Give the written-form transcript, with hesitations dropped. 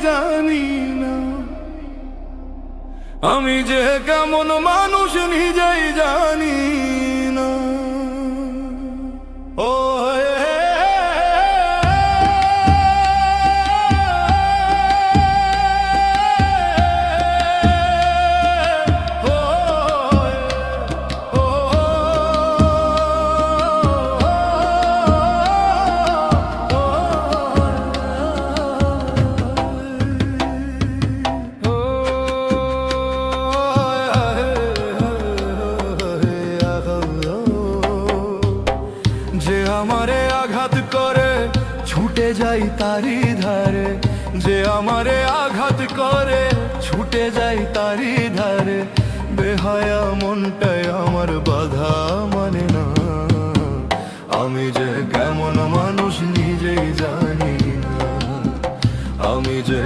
জানি না আমি যে কেমন মানুষ নিজেই জানি না। ও যে আমারে আঘাত করে ছুটে যাই তারি ধারে, যে আমারে আঘাত করে ছুটে যাই তারি ধারে, বেহায়া মনটাই আমার বাধা মানে না আমি যে কেমন মানুষ নিজেই জানি না আমি যে